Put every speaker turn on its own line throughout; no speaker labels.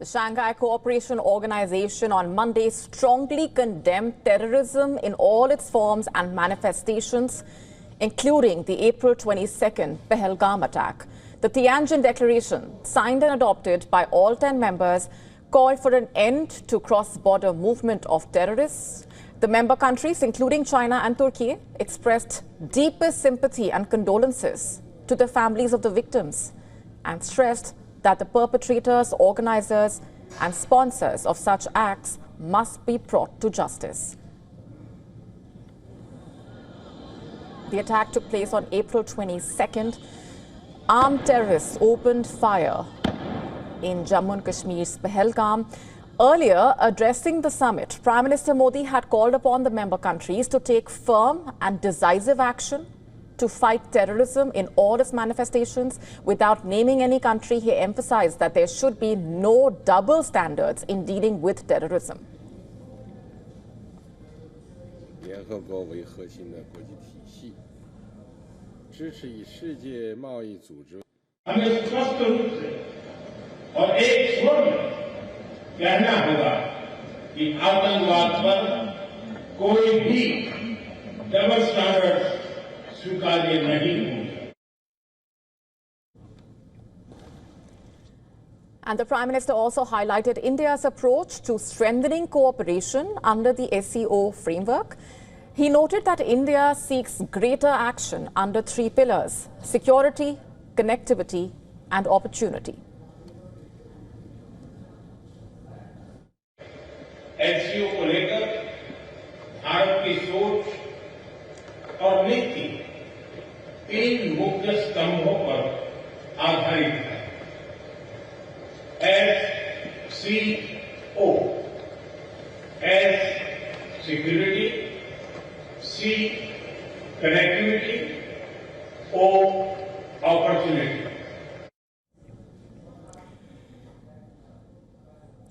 The Shanghai Cooperation Organization on Monday strongly condemned terrorism in all its forms and manifestations, including the April 22nd Pahalgam attack. The Tianjin Declaration, signed and adopted by all 10 members, called for an end to cross-border movement of terrorists. The member countries, including China and Turkey, expressed deepest sympathy and condolences to the families of the victims and stressed that the perpetrators, organizers and sponsors of such acts must be brought to justice. The attack took place on April 22nd. Armed terrorists opened fire in Jammu and Kashmir's Pahalgam. Earlier, addressing the summit, Prime Minister Modi had called upon the member countries to take firm and decisive action to fight terrorism in all its manifestations. Without naming any country, he emphasized that there should be no double standards in dealing with terrorism.
कहना होगा कि आतंकवाद पर कोई भी double standard स्वीकार्य नहीं होंगे.
And the Prime Minister also highlighted India's approach to strengthening cooperation under the SCO framework. He noted that India seeks greater action under 3 pillars: security, connectivity, and opportunity.
SCO को लेकर भारत की सोच और नीति 3 मुख्य स्तंभों पर आधारित है. SCO, S security, C connectivity, O opportunity.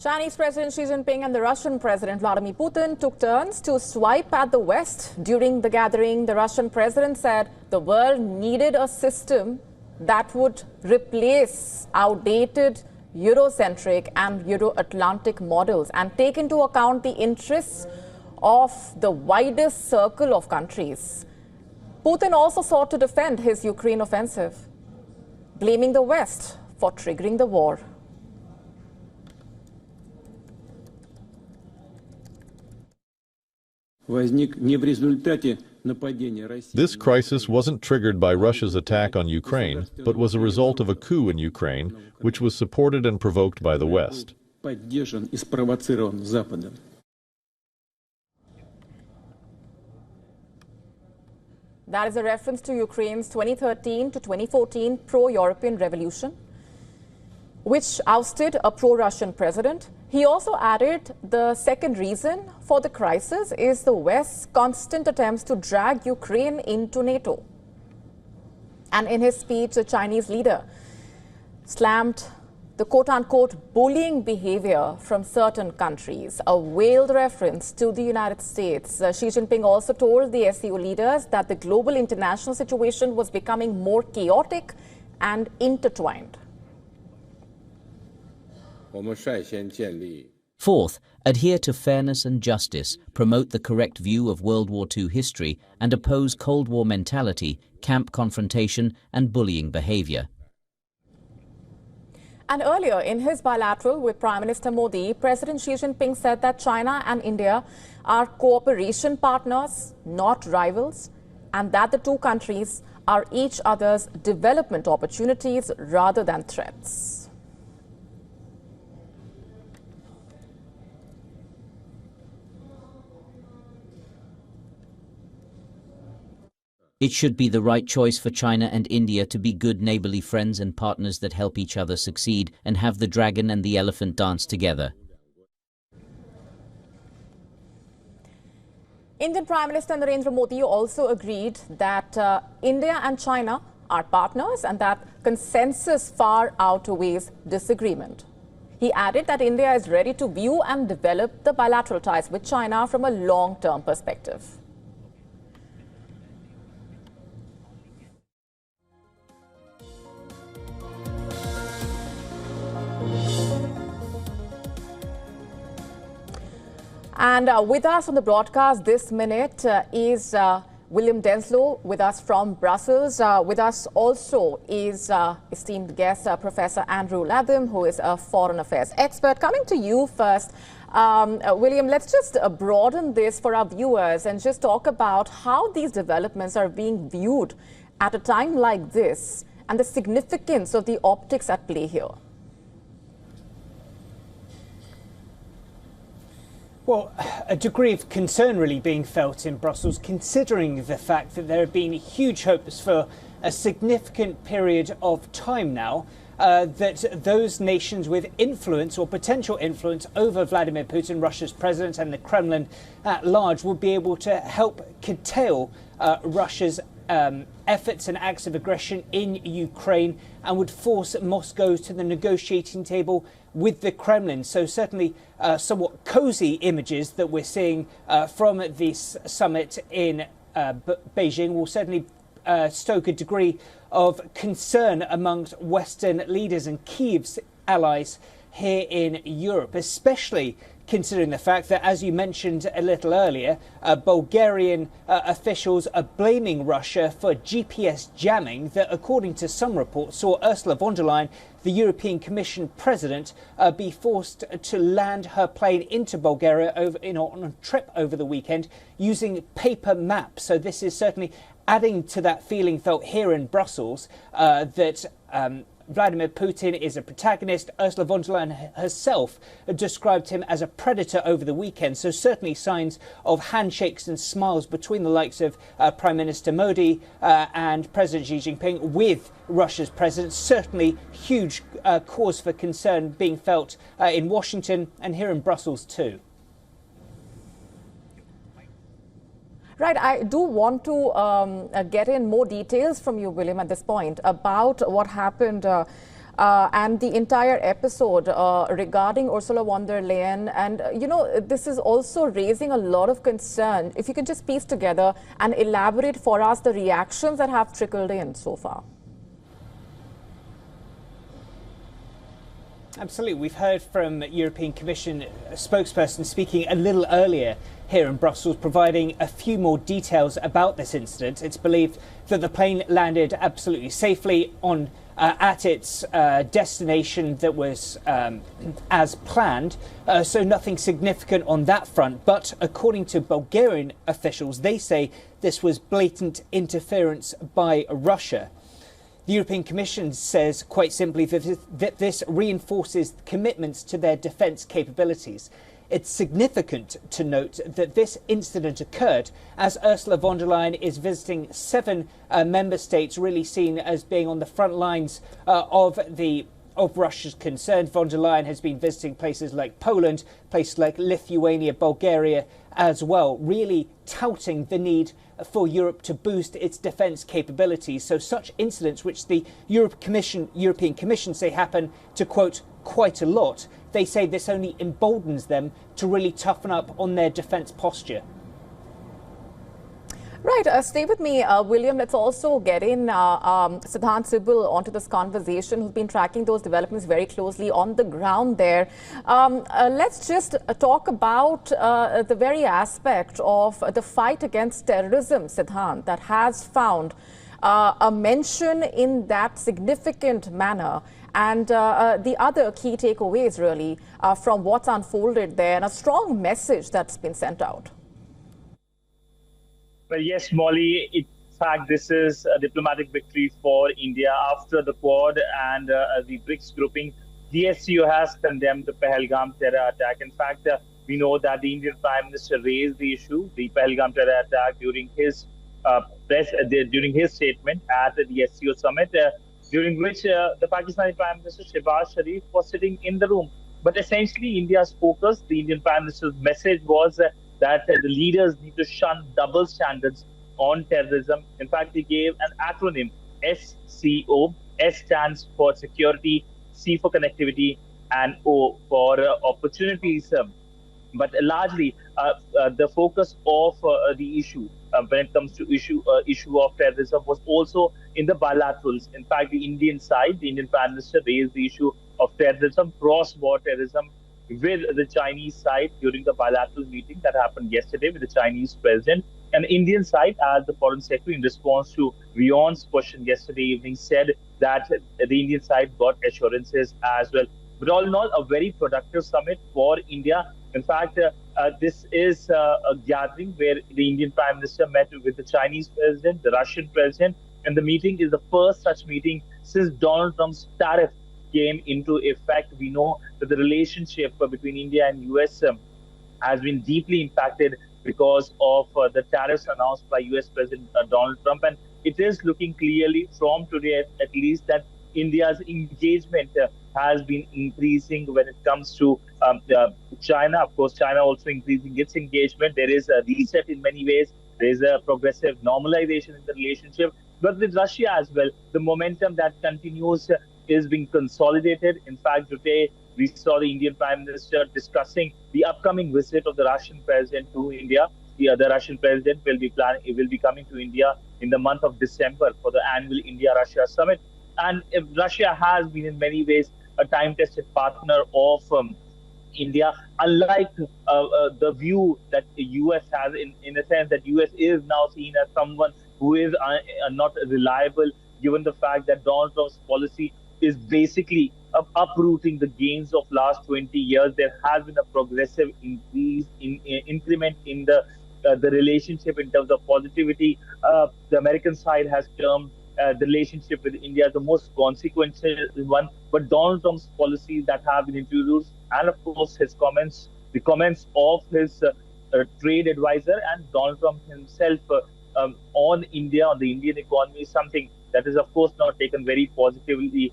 Chinese President Xi Jinping and the Russian President Vladimir Putin took turns to swipe at the West. During the gathering, the Russian president said the world needed a system that would replace outdated Eurocentric and Euro-Atlantic models and take into account the interests of the widest circle of countries. Putin also sought to defend his Ukraine offensive, blaming the West for triggering the war.
This crisis wasn't triggered by Russia's attack on Ukraine, but was a result of a coup in Ukraine, which was supported and provoked by the West.
That is a reference to Ukraine's 2013 to 2014 pro-European revolution, which ousted a pro-Russian president. He also added the second reason for the crisis is the West's constant attempts to drag Ukraine into NATO. And in his speech, the Chinese leader slammed the quote-unquote bullying behavior from certain countries, a veiled reference to the United States. Xi Jinping also told the SCO leaders that the global international situation was becoming more chaotic and intertwined.
Fourth, adhere to fairness and justice, promote the correct view of World War II history, and oppose Cold War mentality, camp confrontation, and bullying behavior.
And earlier, in his bilateral with Prime Minister Modi, President Xi Jinping said that China and India are cooperation partners, not rivals, and that the 2 countries are each other's development opportunities rather than threats.
It should be the right choice for China and India to be good neighborly friends and partners that help each other succeed and have the dragon and the elephant dance together.
Indian Prime Minister Narendra Modi also agreed that India and China are partners and that consensus far outweighs disagreement. He added that India is ready to view and develop the bilateral ties with China from a long-term perspective. And with us on the broadcast this minute is William Denslow, with us from Brussels. With us also is esteemed guest Professor Andrew Latham, who is a foreign affairs expert. Coming to you first, William, let's just broaden this for our viewers and just talk about how these developments are being viewed at a time like this and the significance of the optics at play here.
Well, a degree of concern really being felt in Brussels, considering the fact that there have been huge hopes for a significant period of time now that those nations with influence or potential influence over Vladimir Putin, Russia's president, and the Kremlin at large would be able to help curtail Russia's efforts and acts of aggression in Ukraine and would force Moscow to the negotiating table with the Kremlin. So certainly somewhat cozy images that we're seeing from this summit in Beijing will certainly stoke a degree of concern amongst Western leaders and Kyiv's allies here in Europe, especially considering the fact that, as you mentioned a little earlier, Bulgarian officials are blaming Russia for GPS jamming that, according to some reports, saw Ursula von der Leyen, the European Commission president, be forced to land her plane into Bulgaria on a trip over the weekend using paper maps. So this is certainly adding to that feeling felt here in Brussels that Vladimir Putin is a protagonist. Ursula von der Leyen herself described him as a predator over the weekend. So certainly signs of handshakes and smiles between the likes of Prime Minister Modi and President Xi Jinping with Russia's president. Certainly huge cause for concern being felt in Washington and here in Brussels too.
Right, I do want to get in more details from you, William, at this point about what happened and the entire episode regarding Ursula von der Leyen. And, you know, this is also raising a lot of concern. If you can just piece together and elaborate for us the reactions that have trickled in so far.
Absolutely. We've heard from European Commission spokesperson speaking a little earlier here in Brussels, providing a few more details about this incident. It's believed that the plane landed absolutely safely on at its destination that was as planned, so nothing significant on that front. But according to Bulgarian officials, they say this was blatant interference by Russia. The European Commission says quite simply that this reinforces commitments to their defence capabilities. It's significant to note that this incident occurred as Ursula von der Leyen is visiting 7 member states, really seen as being on the front lines of Russia's concern. Von der Leyen has been visiting places like Poland, places like Lithuania, Bulgaria as well, really touting the need for Europe to boost its defence capabilities. So such incidents, which the European Commission say happen to, quote, quite a lot, they say this only emboldens them to really toughen up on their defence posture.
Right, stay with me, William. Let's also get in Siddhant Sibal onto this conversation, who's been tracking those developments very closely on the ground there. Let's just talk about the very aspect of the fight against terrorism, Siddhant, that has found a mention in that significant manner. And the other key takeaways, really, from what's unfolded there, and a strong message that's been sent out.
Well, yes, Molly, in fact, this is a diplomatic victory for India after the Quad and the BRICS grouping. The SCO has condemned the Pahalgam terror attack. In fact, we know that the Indian Prime Minister raised the issue, the Pahalgam terror attack, during his during his statement at the SCO Summit, during which the Pakistani Prime Minister Shehbaz Sharif was sitting in the room. But essentially, India's focus, the Indian Prime Minister's message was that the leaders need to shun double standards on terrorism. In fact, he gave an acronym, SCO. S stands for security, C for connectivity, and O for opportunities. But largely, the focus of the issue when it comes to issue of terrorism was also in the bilaterals. In fact, the Indian side, the Indian Prime Minister raised the issue of terrorism, cross-border terrorism, with the Chinese side during the bilateral meeting that happened yesterday with the Chinese president. And the Indian side, as the foreign secretary, in response to WION's question yesterday evening, said that the Indian side got assurances as well. But all in all, a very productive summit for India. In fact, this is a gathering where the Indian Prime Minister met with the Chinese president, the Russian president, and the meeting is the first such meeting since Donald Trump's tariff came into effect. We know that the relationship between India and US has been deeply impacted because of the tariffs announced by US President Donald Trump. And it is looking clearly from today, at least, that India's engagement has been increasing when it comes to China. Of course, China also increasing its engagement. There is a reset in many ways. There is a progressive normalization in the relationship. But with Russia as well, the momentum that continues is being consolidated. In fact, today we saw the Indian Prime Minister discussing the upcoming visit of the Russian president to India. The Russian president will be coming to India in the month of December for the annual India-Russia Summit. And Russia has been in many ways a time-tested partner of India, unlike the view that the US has, in a sense that US is now seen as someone who is not reliable, given the fact that Donald Trump's policy is basically uprooting the gains of last 20 years. There has been a progressive increment in the relationship in terms of positivity. The American side has termed the relationship with India as the most consequential one. But Donald Trump's policies that have been introduced, and of course his comments, the comments of his trade advisor and Donald Trump himself on India, on the Indian economy, is something that is, of course, not taken very positively.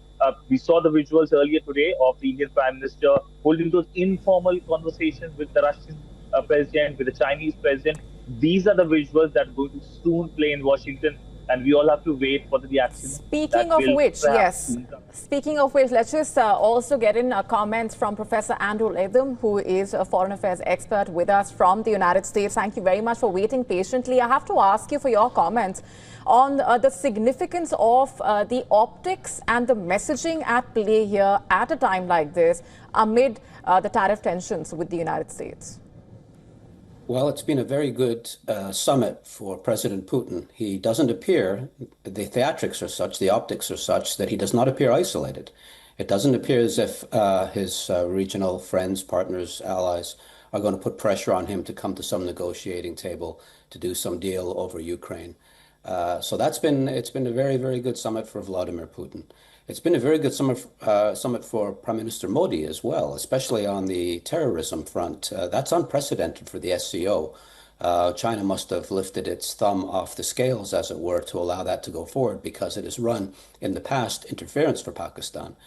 We saw the visuals earlier today of the Indian Prime Minister holding those informal conversations with the Russian president, with the Chinese president. These are the visuals that are going to soon play in Washington, and we all have to wait for the reaction.
Speaking of which, let's just also get in comments from Professor Andrew Latham, who is a foreign affairs expert with us from the United States. Thank you very much for waiting patiently. I have to ask you for your comments on the significance of the optics and the messaging at play here at a time like this amid the tariff tensions with the United States.
Well, it's been a very good summit for President Putin. He doesn't appear, the theatrics are such, the optics are such that he does not appear isolated. It doesn't appear as if his regional friends, partners, allies are going to put pressure on him to come to some negotiating table to do some deal over Ukraine. So it's been a very, very good summit for Vladimir Putin. It's been a very good summit for Prime Minister Modi as well, especially on the terrorism front. That's unprecedented for the SCO. China must have lifted its thumb off the scales, as it were, to allow that to go forward, because it has run in the past interference for Pakistan.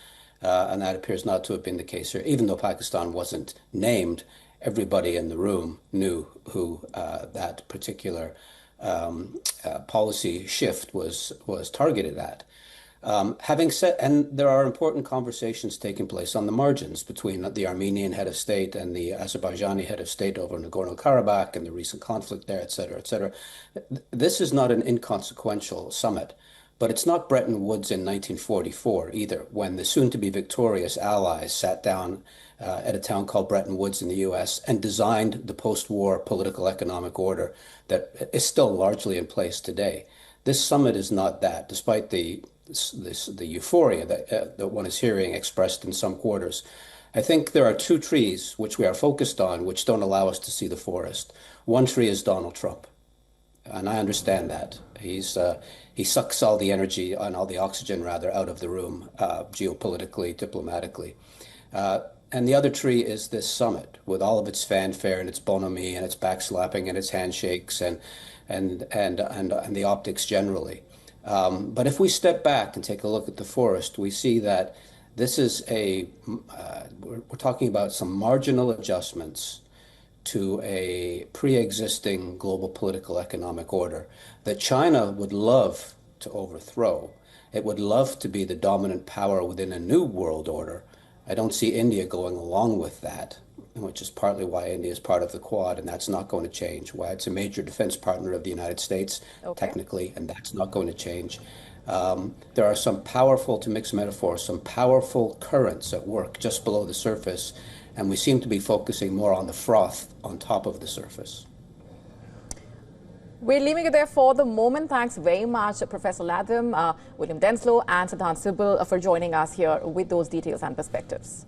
And that appears not to have been the case here. Even though Pakistan wasn't named, everybody in the room knew who that particular policy shift was targeted at. Having said, and there are important conversations taking place on the margins between the Armenian head of state and the Azerbaijani head of state over Nagorno-Karabakh and the recent conflict there, et cetera, et cetera. This is not an inconsequential summit, but it's not Bretton Woods in 1944 either, when the soon-to-be victorious allies sat down at a town called Bretton Woods in the US and designed the post-war political economic order that is still largely in place today. This summit is not that, despite the euphoria that one is hearing expressed in some quarters. I think there are two trees which we are focused on which don't allow us to see the forest. One tree is Donald Trump, and I understand that. He sucks all the energy and all the oxygen, rather, out of the room, geopolitically, diplomatically. And the other tree is this summit, with all of its fanfare and its bonhomie and its backslapping and its handshakes and the optics generally. But if we step back and take a look at the forest, we see that this is we're talking about some marginal adjustments to a pre-existing global political economic order that China would love to overthrow. It would love to be the dominant power within a new world order. I don't see India going along with that, which is partly why India is part of the Quad, and that's not going to change. Why it's a major defense partner of the United States, technically, and that's not going to change. There are some powerful, to mix metaphors, some powerful currents at work just below the surface and we seem to be focusing more on the froth on top of the surface.
We're leaving it there for the moment. Thanks very much, Professor Latham, William Denslow and Siddhant Sibal for joining us here with those details and perspectives.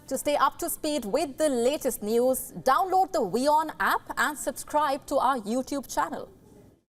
To stay up to speed with the latest news, download the WION app and subscribe to our YouTube channel.